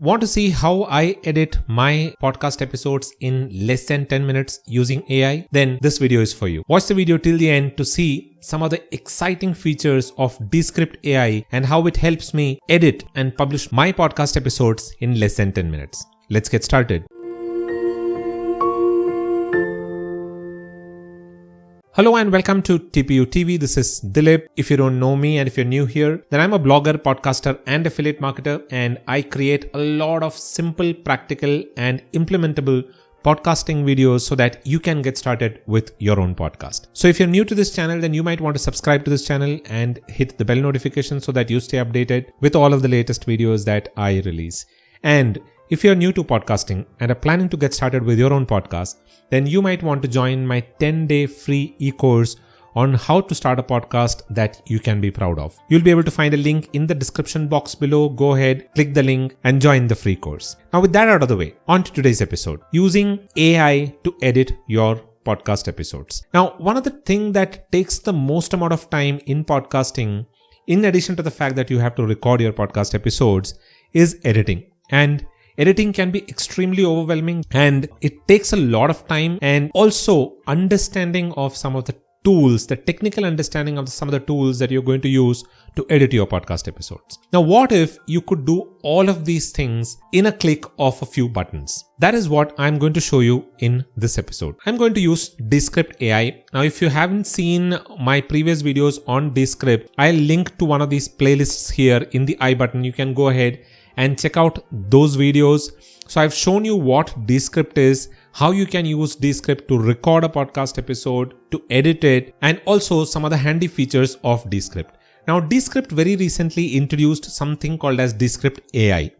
Want to see how I edit my podcast episodes in less than 10 minutes using AI? Then this video is for you. Watch the video till the end to see some of the exciting features of Descript AI and how it helps me edit and publish my podcast episodes in less than 10 minutes. Let's get started. Hello and welcome to TPU TV. This is Dilip. If you don't know me and if you're new here, then I'm a blogger, podcaster and affiliate marketer, and I create a lot of simple, practical and implementable podcasting videos so that you can get started with your own podcast. So if you're new to this channel, then you might want to subscribe to this channel and hit the bell notification so that you stay updated with all of the latest videos that I release. And if you're new to podcasting and are planning to get started with your own podcast, then you might want to join my 10-day free e-course on how to start a podcast that you can be proud of. You'll be able to find a link in the description box below. Go ahead, click the link and join the free course. Now with that out of the way, on to today's episode, using AI to edit your podcast episodes. Now, one of the things that takes the most amount of time in podcasting, in addition to the fact that you have to record your podcast episodes, is editing. And editing can be extremely overwhelming and it takes a lot of time, and also understanding of some of the tools, the technical understanding of some of the tools that you're going to use to edit your podcast episodes. Now, what if you could do all of these things in a click of a few buttons? That is what I'm going to show you in this episode. I'm going to use Descript AI. Now, if you haven't seen my previous videos on Descript, I'll link to one of these playlists here in the I button. You can go ahead and check out those videos. So I've shown you what Descript is, how you can use Descript to record a podcast episode, to edit it, and also some of the handy features of Descript. Now, Descript very recently introduced something called as Descript AI.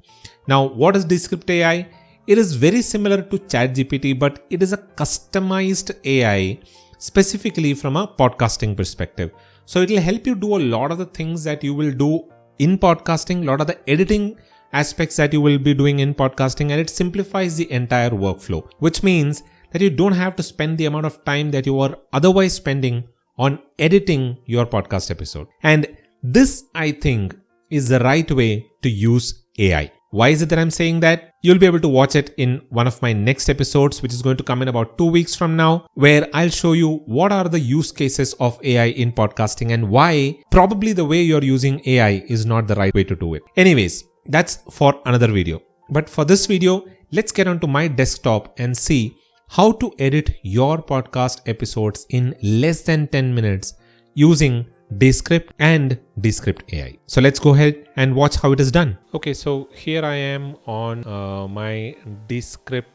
Now, what is Descript AI? It is very similar to ChatGPT, but it is a customized AI specifically from a podcasting perspective. So it will help you do a lot of the things that you will do in podcasting, a lot of the editing aspects that you will be doing in podcasting, and it simplifies the entire workflow, which means that you don't have to spend the amount of time that you are otherwise spending on editing your podcast episode. And this, I think, is the right way to use AI. Why is it that I'm saying that? You'll be able to watch it in one of my next episodes, which is going to come in about 2 weeks from now, where I'll show you what are the use cases of AI in podcasting and why probably the way you're using AI is not the right way to do it. Anyways, that's for another video. But for this video, let's get onto my desktop and see how to edit your podcast episodes in less than 10 minutes using Descript and Descript AI. So let's go ahead and watch how it is done. Okay, so here I am on my Descript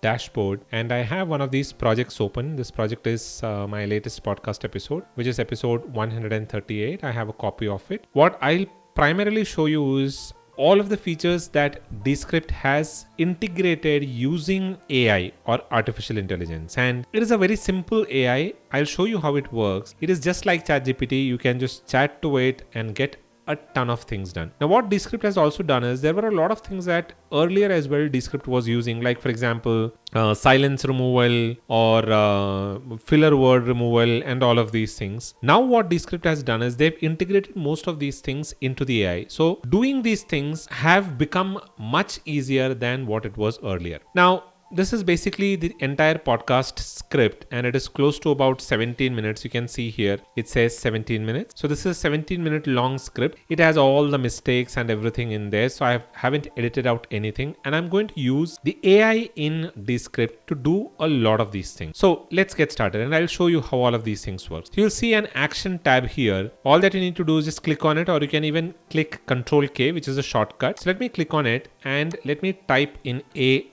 dashboard, and I have one of these projects open. This project is my latest podcast episode, which is episode 138. I have a copy of it. What I'll primarily show you is all of the features that Descript has integrated using AI or artificial intelligence. And it is a very simple AI. I'll show you how it works. It is just like ChatGPT. You can just chat to it and get a ton of things done. Now, what Descript has also done is there were a lot of things that earlier as well Descript was using, like for example, silence removal or filler word removal and all of these things. Now what Descript has done is they've integrated most of these things into the AI. So doing these things have become much easier than what it was earlier. Now, this is basically the entire podcast script, and it is close to about 17 minutes. You can see here it says 17 minutes. So this is a 17-minute long script. It has all the mistakes and everything in there. So I haven't edited out anything, and I'm going to use the AI in Descript to do a lot of these things. So let's get started, and I'll show you how all of these things work. So you'll see an action tab here. All that you need to do is just click on it, or you can even click Ctrl K, which is a shortcut. So let me click on it and let me type in AI.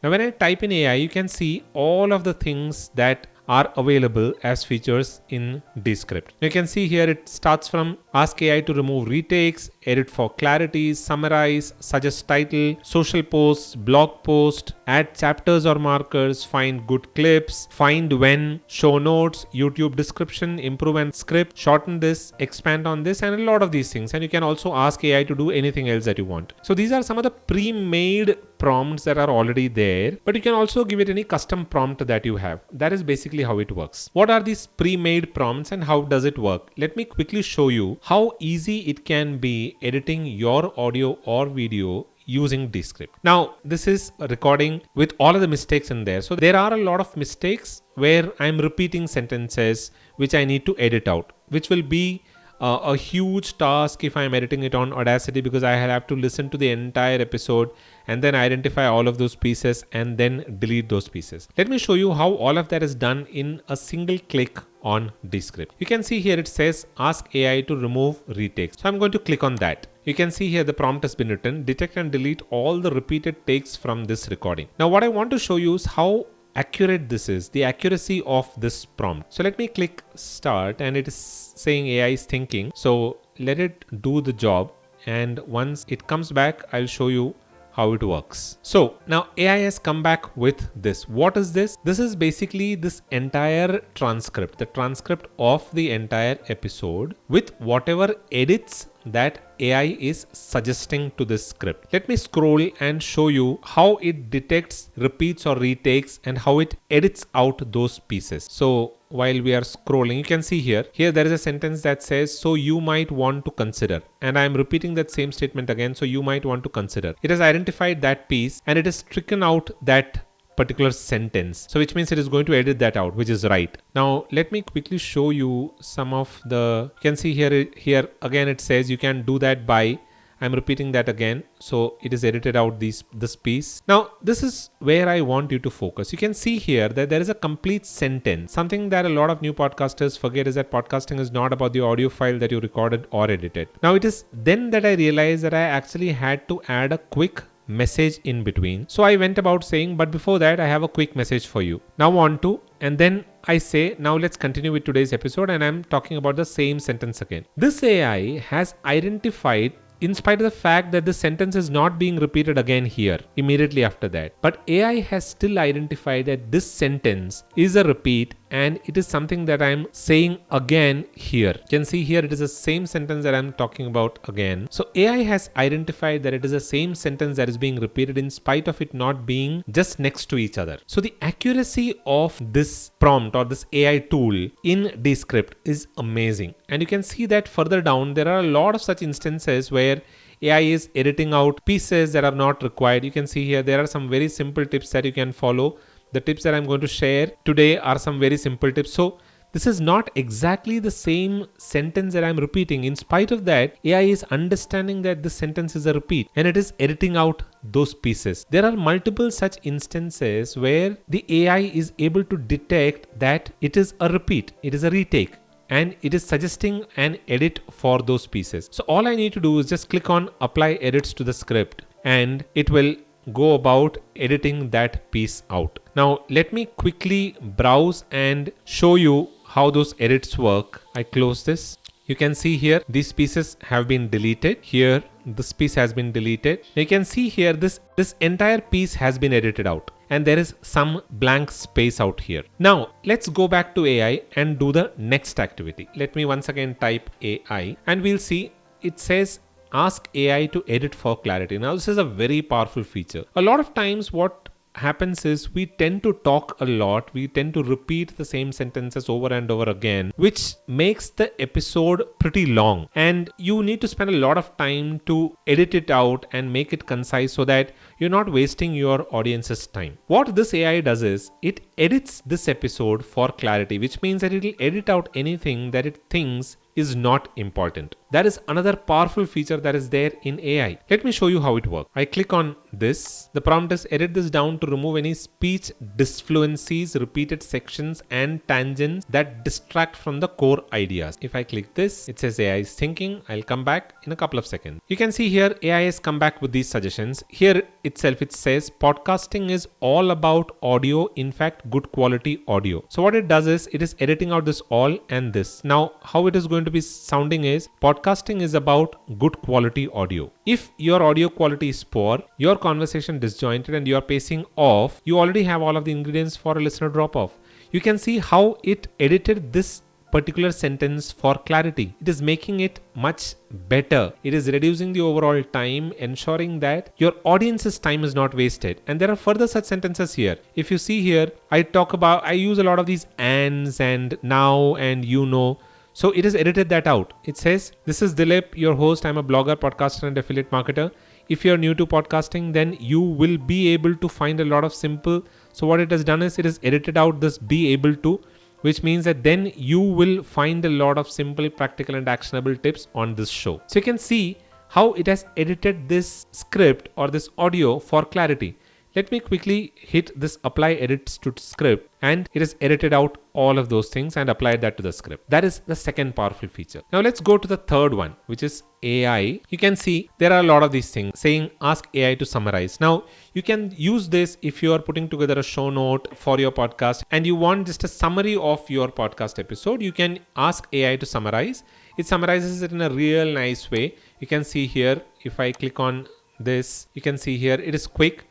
Now when I type in AI, you can see all of the things that are available as features in Descript. You can see here it starts from ask AI to remove retakes, edit for clarity, summarize, suggest title, social posts, blog post, add chapters or markers, find good clips, find when, show notes, YouTube description, improve and script, shorten this, expand on this, and a lot of these things. And you can also ask AI to do anything else that you want. So these are some of the pre-made prompts that are already there, but you can also give it any custom prompt that you have. That is basically how it works. What are these pre-made prompts and how does it work? Let me quickly show you how easy it can be editing your audio or video using Descript. Now, this is a recording with all of the mistakes in there. So there are a lot of mistakes where I'm repeating sentences which I need to edit out, which will be a huge task if I'm editing it on Audacity, because I have to listen to the entire episode and then identify all of those pieces and then delete those pieces. Let me show you how all of that is done in a single click on Descript. You can see here it says ask AI to remove retakes. So I'm going to click on that. You can see here the prompt has been written, detect and delete all the repeated takes from this recording. Now what I want to show you is how accurate this is, the accuracy of this prompt. So let me click start, and it is saying AI is thinking. So let it do the job, and once it comes back, I'll show you how it works. So now AI has come back with this. What is this? This is basically this entire transcript, the transcript of the entire episode with whatever edits that AI is suggesting to this script. Let me scroll and show you how it detects repeats or retakes and how it edits out those pieces. So while we are scrolling, you can see here there is a sentence that says, so you might want to consider. And I am repeating that same statement again. So you might want to consider. It has identified that piece and it has stricken out that particular sentence. So which means it is going to edit that out, which is right. Now let me quickly show you some of the, you can see here again it says you can do that by, I'm repeating that again. So it is edited out this piece. Now this is where I want you to focus. You can see here that there is a complete sentence. Something that a lot of new podcasters forget is that podcasting is not about the audio file that you recorded or edited. Now it is then that I realized that I actually had to add a quick message in between. So I went about saying, but before that I have a quick message for you. Now on to, and then I say, now let's continue with today's episode, and I'm talking about the same sentence again. This AI has identified, in spite of the fact that the sentence is not being repeated again here immediately after that, but AI has still identified that this sentence is a repeat and it is something that I'm saying again here. You can see here it is the same sentence that I'm talking about again. So AI has identified that it is the same sentence that is being repeated in spite of it not being just next to each other. So the accuracy of this prompt or this AI tool in Descript is amazing. And you can see that further down there are a lot of such instances where AI is editing out pieces that are not required. You can see here there are some very simple tips that you can follow. The tips that I'm going to share today are some very simple tips. So this is not exactly the same sentence that I'm repeating. In spite of that, AI is understanding that this sentence is a repeat and it is editing out those pieces. There are multiple such instances where the AI is able to detect that it is a repeat, it is a retake, and it is suggesting an edit for those pieces. So all I need to do is just click on apply edits to the script and it will go about editing that piece out. Now let me quickly browse and show you how those edits work. I close this. You can see here these pieces have been deleted. Here this piece has been deleted. You can see here this entire piece has been edited out and there is some blank space out here. Now let's go back to AI and do the next activity. Let me once again type AI and we'll see it says ask AI to edit for clarity. Now this is a very powerful feature. A lot of times what happens is we tend to talk a lot, we tend to repeat the same sentences over and over again, which makes the episode pretty long, and you need to spend a lot of time to edit it out and make it concise so that you're not wasting your audience's time. What this AI does is it edits this episode for clarity, which means that it will edit out anything that it thinks is not important. That is another powerful feature that is there in AI. Let me show you how it works. I click on this. The prompt is edit this down to remove any speech disfluencies, repeated sections and tangents that distract from the core ideas. If I click this, it says AI is thinking. I'll come back in a couple of seconds. You can see here AI has come back with these suggestions. Here itself it says podcasting is all about audio, in fact good quality audio. So what it does is it is editing out this all and this. Now how it is going to be sounding is podcasting is about good quality audio. If your audio quality is poor, your conversation disjointed and you are pacing off, you already have all of the ingredients for a listener drop off. You can see how it edited this particular sentence for clarity. It is making it much better. It is reducing the overall time, ensuring that your audience's time is not wasted. And there are further such sentences here. If you see here, I use a lot of these ands and now and you know. So it has edited that out. It says, this is Dilip, your host. I'm a blogger, podcaster and affiliate marketer. if you're new to podcasting, then you will be able to find a lot of simple. So what it has done is it has edited out this be able to, which means that then you will find a lot of simple, practical and actionable tips on this show. So you can see how it has edited this script or this audio for clarity. Let me quickly hit this apply edits to script, and it has edited out all of those things and applied that to the script. That is the second powerful feature. Now let's go to the third one, which is AI. You can see there are a lot of these things saying ask AI to summarize. Now you can use this if you are putting together a show note for your podcast and you want just a summary of your podcast episode. You can ask AI to summarize. It summarizes it in a real nice way. You can see here, if I click on this, you can see here it is quick.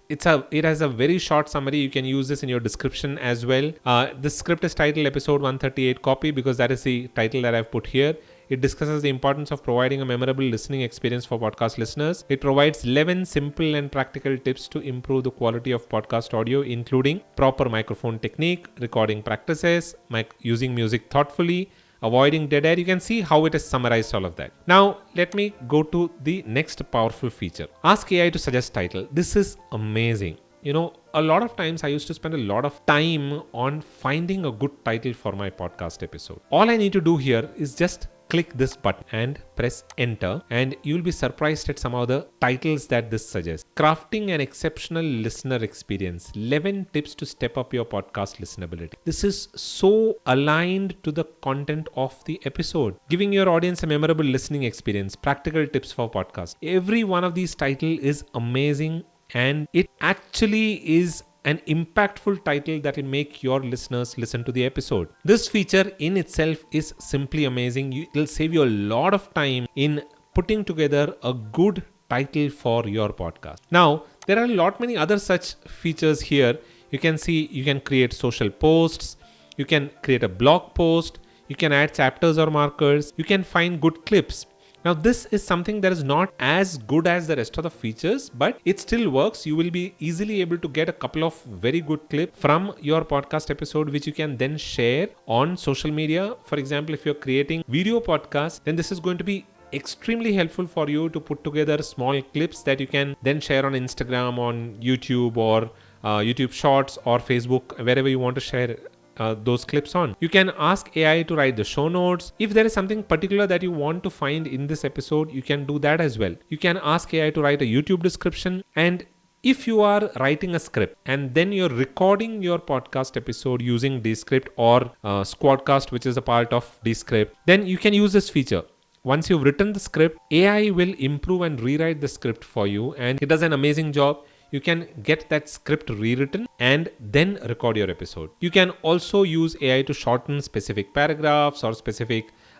It has a very short summary. You can use this in your description as well. The script is titled episode 138 copy because that is the title that I've put here. It discusses the importance of providing a memorable listening experience for podcast listeners. It provides 11 simple and practical tips to improve the quality of podcast audio, including proper microphone technique, recording practices, using music thoughtfully, avoiding dead air. You can see how it has summarized all of that. Now let me go to the next powerful feature. Ask AI to suggest title. This is amazing. A lot of times I used to spend a lot of time on finding a good title for my podcast episode. All I need to do here is just click this button and press enter, and you'll be surprised at some of the titles that this suggests. Crafting an exceptional listener experience. 11 tips to step up your podcast listenability. This is so aligned to the content of the episode. Giving your audience a memorable listening experience. Practical tips for podcast. Every one of these titles is amazing, and it actually is an impactful title that will make your listeners listen to the episode. This feature in itself is simply amazing. It will save you a lot of time in putting together a good title for your podcast. Now, there are a lot many other such features here. You can see you can create social posts, you can create a blog post, you can add chapters or markers, you can find good clips. Now this is something that is not as good as the rest of the features, but it still works. You will be easily able to get a couple of very good clips from your podcast episode, which you can then share on social media. For example, if you're creating video podcasts, then this is going to be extremely helpful for you to put together small clips that you can then share on Instagram, on YouTube, or YouTube Shorts, or Facebook, wherever you want to share those clips on. You can ask AI to write the show notes. If there is something particular that you want to find in this episode, you can do that as well. You can ask AI to write a YouTube description. And if you are writing a script and then you're recording your podcast episode using Descript or Squadcast, which is a part of Descript, then you can use this feature. Once you've written the script, AI will improve and rewrite the script for you, and it does an amazing job. You can get that script rewritten and then record your episode. You can also use AI to shorten specific paragraphs or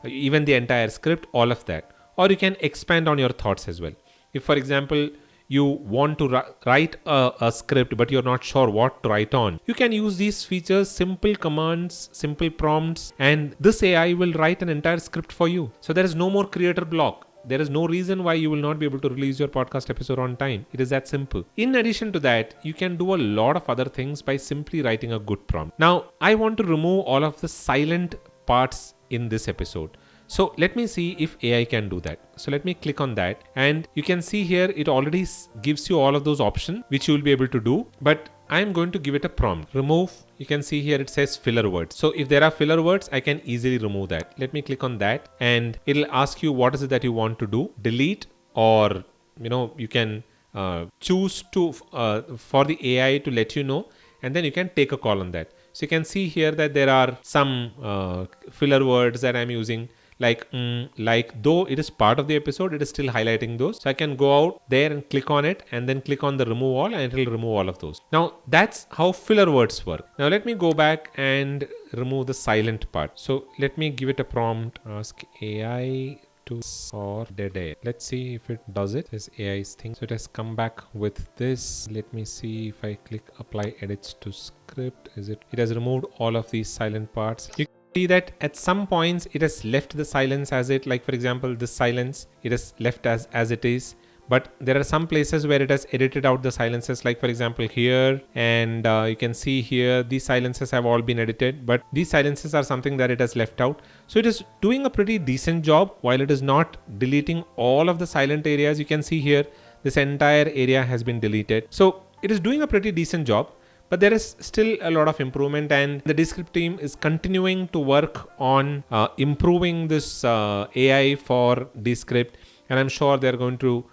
even the entire script, all of that. Or you can expand on your thoughts as well. If, for example, you want to write a script but you're not sure what to write on, you can use these features, simple commands, simple prompts, and this AI will write an entire script for you. So there is no more creator block. There is no reason why you will not be able to release your podcast episode on time. It is that simple. In addition to that, you can do a lot of other things by simply writing a good prompt. Now, I want to remove all of the silent parts in this episode. So let me see if AI can do that. So let me click on that, and you can see here it already gives you all of those options which you will be able to do. But I am going to give it a prompt. Remove. You can see here it says filler words. So if there are filler words, I can easily remove that. Let me click on that, and it'll ask you what is it that you want to do. Delete, or you can choose to for the AI to let you know, and then you can take a call on that. So you can see here that there are some filler words that I'm using. Like though it is part of the episode, it is still highlighting those. So I can go out there and click on it, and then click on the remove all, and it will remove all of those. Now that's how filler words work. Now let me go back and remove the silent part. So let me give it a prompt. Ask AI to or dead air. Let's see if it does it. This AI's thing. So it has come back with this. Let me see if I click apply edits to script. It has removed all of these silent parts. You see that at some points it has left the silence as it, like for example this silence, it is left as it is, but there are some places where it has edited out the silences, like for example here, and you can see here these silences have all been edited, but these silences are something that it has left out. So it is doing a pretty decent job. While it is not deleting all of the silent areas, you can see here this entire area has been deleted. So it is doing a pretty decent job, but there is still a lot of improvement, and the Descript team is continuing to work on improving this AI for Descript, and I'm sure they're going to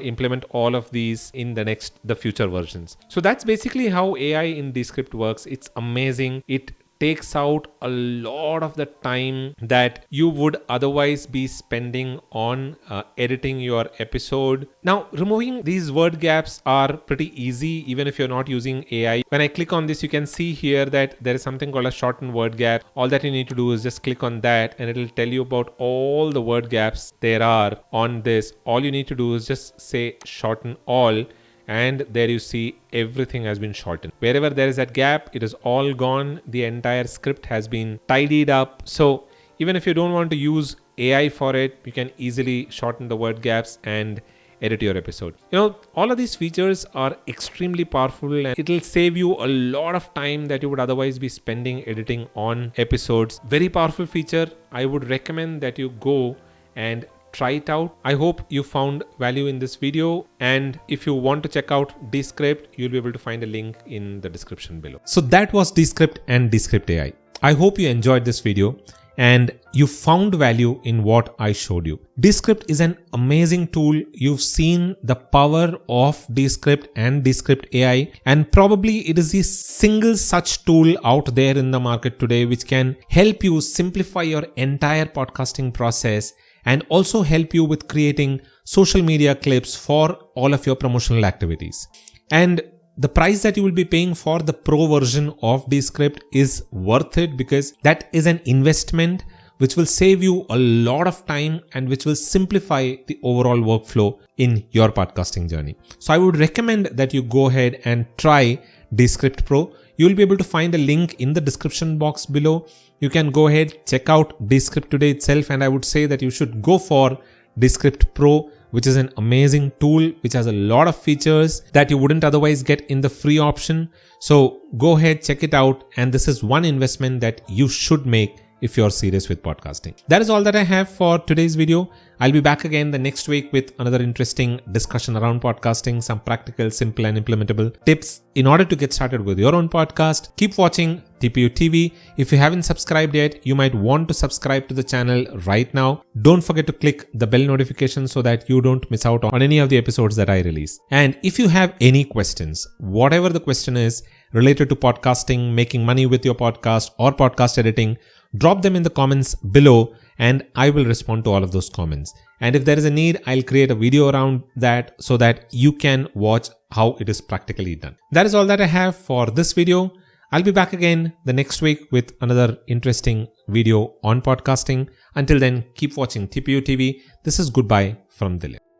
implement all of these in the future versions. So that's basically how AI in Descript works. It's amazing. It takes out a lot of the time that you would otherwise be spending on editing your episode. Now, removing these word gaps are pretty easy even if you're not using AI. When I click on this, you can see here that there is something called a shorten word gap. All that you need to do is just click on that and it'll tell you about all the word gaps there are on this. All you need to do is just say shorten all, and there you see everything has been shortened. Wherever there is that gap, it is all gone. The entire script has been tidied up. So even if you don't want to use AI for it, you can easily shorten the word gaps and edit your episode. All of these features are extremely powerful, and it'll save you a lot of time that you would otherwise be spending editing on episodes. Very powerful feature. I would recommend that you go and try it out. I hope you found value in this video, and if you want to check out Descript, you'll be able to find a link in the description below. So that was Descript and Descript AI. I hope you enjoyed this video and you found value in what I showed you. Descript is an amazing tool. You've seen the power of Descript and Descript AI, and probably it is the single such tool out there in the market today which can help you simplify your entire podcasting process and also help you with creating social media clips for all of your promotional activities. And the price that you will be paying for the pro version of Descript is worth it, because that is an investment which will save you a lot of time and which will simplify the overall workflow in your podcasting journey. So I would recommend that you go ahead and try Descript Pro. You'll be able to find a link in the description box below. You can go ahead, check out Descript today itself, and I would say that you should go for Descript Pro, which is an amazing tool which has a lot of features that you wouldn't otherwise get in the free option. So go ahead, check it out, and this is one investment that you should make if you're serious with podcasting. That is all that I have for today's video. I'll be back again the next week with another interesting discussion around podcasting, some practical, simple and implementable tips in order to get started with your own podcast. Keep watching TPU TV. If you haven't subscribed yet, you might want to subscribe to the channel right now. Don't forget to click the bell notification so that you don't miss out on any of the episodes that I release. And if you have any questions, whatever the question is related to podcasting, making money with your podcast or podcast editing, drop them in the comments below and I will respond to all of those comments. And if there is a need, I'll create a video around that so that you can watch how it is practically done. That is all that I have for this video. I'll be back again the next week with another interesting video on podcasting. Until then, keep watching TPU TV. This is goodbye from Dilip.